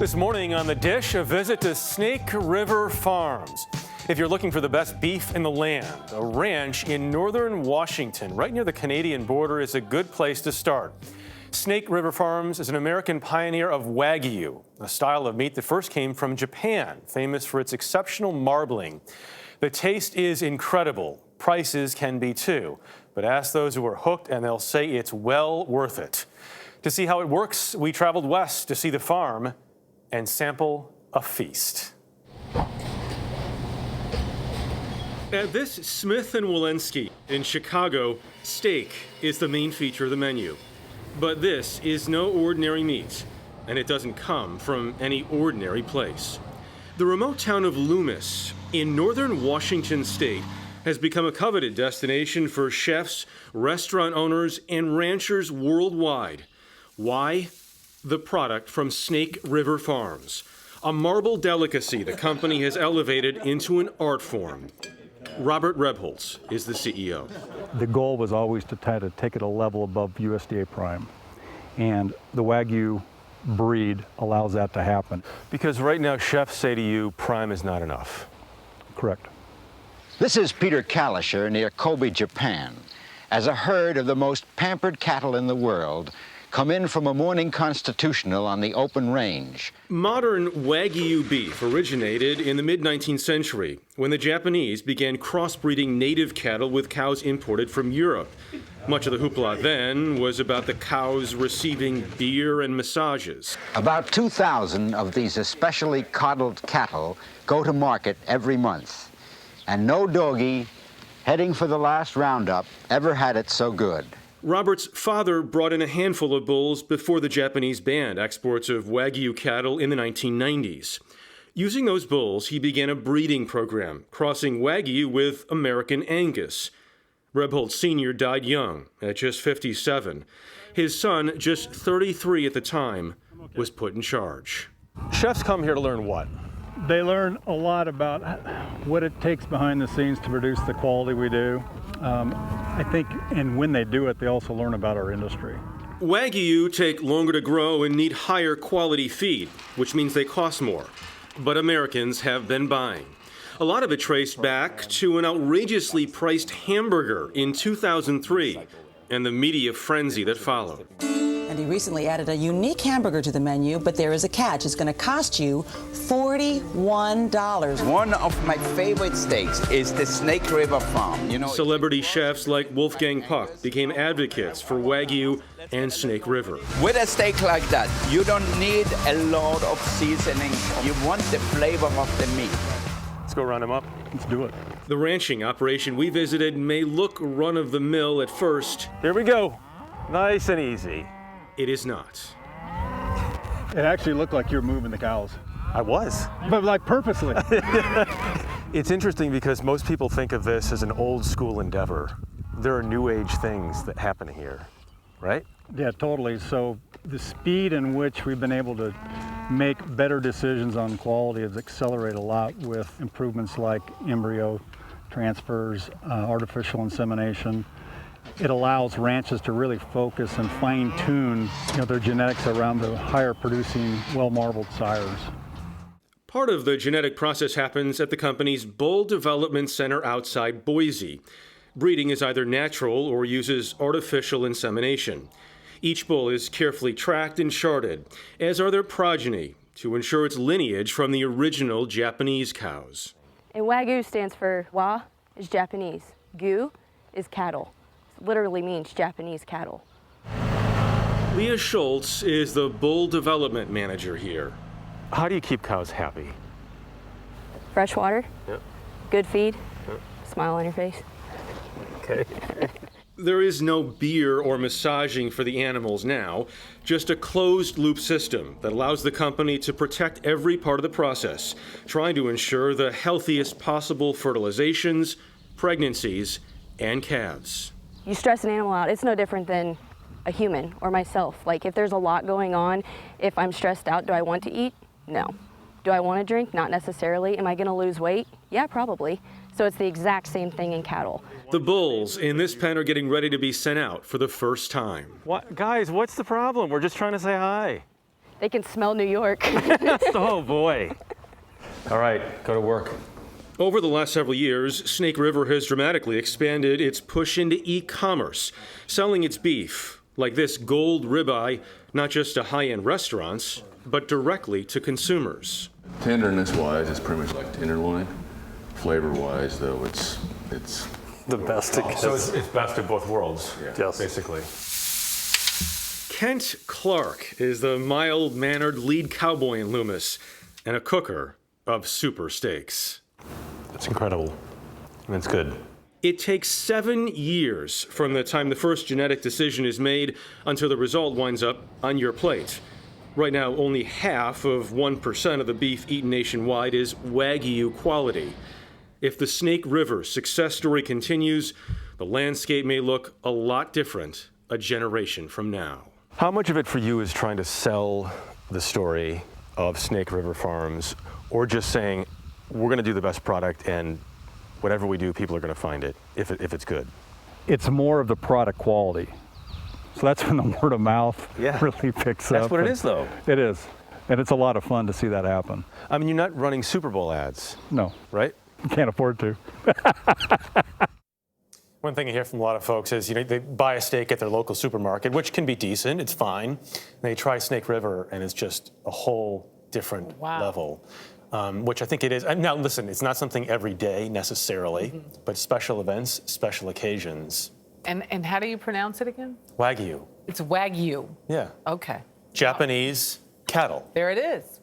This morning on The Dish, a visit to Snake River Farms. If you're looking for the best beef in the land, a ranch in northern Washington, right near the Canadian border, is a good place to start. Snake River Farms is an American pioneer of Wagyu, a style of meat that first came from Japan, famous for its exceptional marbling. The taste is incredible. Prices can be too. But ask those who are hooked and they'll say it's well worth it. To see how it works, we traveled west to see the farm and sample a feast. At this Smith & Wollensky in Chicago, steak is the main feature of the menu. But this is no ordinary meat, and it doesn't come from any ordinary place. The remote town of Loomis in northern Washington state has become a coveted destination for chefs, restaurant owners, and ranchers worldwide. Why? The product from Snake River Farms, a marble delicacy the company has elevated into an art form. Robert Rebholz is the CEO. The goal was always to try to take it a level above USDA prime, and the Wagyu breed allows that to happen. Because right now chefs say to you, prime is not enough. Correct. This is Peter Kalisher near Kobe, Japan, as a herd of the most pampered cattle in the world come in from a morning constitutional on the open range. Modern Wagyu beef originated in the mid-19th century when the Japanese began crossbreeding native cattle with cows imported from Europe. Much of the hoopla then was about the cows receiving beer and massages. About 2,000 of these especially coddled cattle go to market every month. And no doggy heading for the last roundup ever had it so good. Robert's father brought in a handful of bulls before the Japanese banned exports of Wagyu cattle in the 1990s. Using those bulls, he began a breeding program, crossing Wagyu with American Angus. Rebholz Sr. died young, at just 57. His son, just 33 at the time, was put in charge. Chefs come here to learn what? They learn a lot about what it takes behind the scenes to produce the quality we do. I think, and when they do it, they also learn about our industry. Wagyu take longer to grow and need higher quality feed, which means they cost more. But Americans have been buying. A lot of it traced back to an outrageously priced hamburger in 2003 and the media frenzy that followed. And he recently added a unique hamburger to the menu, but there is a catch. It's going to cost you $41. One of my favorite steaks is the Snake River Farm. You know, celebrity chefs like Wolfgang Puck became advocates for Wagyu and Snake River. with a steak like that, you don't need a lot of seasoning. You want the flavor of the meat. Let's go round them up. Let's do it. The ranching operation we visited may look run-of-the-mill at first. Here we go. Nice and easy. It is not. It actually looked like you were moving the cows. I was. But like purposely. It's interesting because most people think of this as an old school endeavor. There are new age things that happen here, right? Yeah, totally. So the speed in which we've been able to make better decisions on quality has accelerated a lot with improvements like embryo transfers, artificial insemination. It allows ranches to really focus and fine-tune, their genetics around the higher producing, well-marbled sires. Part of the genetic process happens at the company's Bull Development Center outside Boise. Breeding is either natural or uses artificial insemination. Each bull is carefully tracked and charted, as are their progeny, to ensure its lineage from the original Japanese cows. And Wagyu stands for Wa is Japanese, Gu is cattle. It literally means Japanese cattle. Leah Schultz is the bull development manager here. How do you keep cows happy? Fresh water, Yep. good feed, Yep. smile on your face. Okay. There is no beer or massaging for the animals now, just a closed-loop system that allows the company to protect every part of the process, trying to ensure the healthiest possible fertilizations, pregnancies, and calves. You stress an animal out, it's no different than a human or myself. Like if there's a lot going on, if I'm stressed out, do I want to eat? No. Do I want to drink? Not necessarily. Am I going to lose weight? Yeah, probably. So it's the exact same thing in cattle. The bulls in this pen are getting ready to be sent out for the first time. What, guys, what's the problem? We're just trying to say hi. They can smell New York. Oh boy. All right, go to work. Over the last several years, Snake River has dramatically expanded its push into e-commerce, selling its beef, like this gold ribeye, not just to high-end restaurants, but directly to consumers. Tenderness-wise, it's pretty much like tenderloin. Flavor-wise, though, it's The best it gets. So it's best of both worlds, Yes. basically. Kent Clark is the mild-mannered lead cowboy in Loomis and a cooker of super steaks. It's incredible, and it's good. It takes 7 years from the time the first genetic decision is made until the result winds up on your plate. Right now, only half of 1% of the beef eaten nationwide is Wagyu quality. If the Snake River success story continues, the landscape may look a lot different a generation from now. How much of it for you is trying to sell the story of Snake River Farms, or just saying, we're going to do the best product and whatever we do, people are going to find it if it's good? It's more of the product quality. So that's when the word of mouth really picks up. That's what it is, though. It is. And it's a lot of fun to see that happen. I mean, you're not running Super Bowl ads. No. Right? Can't afford to. One thing I hear from a lot of folks is, they buy a steak at their local supermarket, which can be decent, it's fine. And they try Snake River, and it's just a whole different level, which I think it is. And now, listen, it's not something every day necessarily, but special events, special occasions. And how do you pronounce it again? Wagyu. It's Wagyu. Yeah. Okay. Japanese cattle. There it is.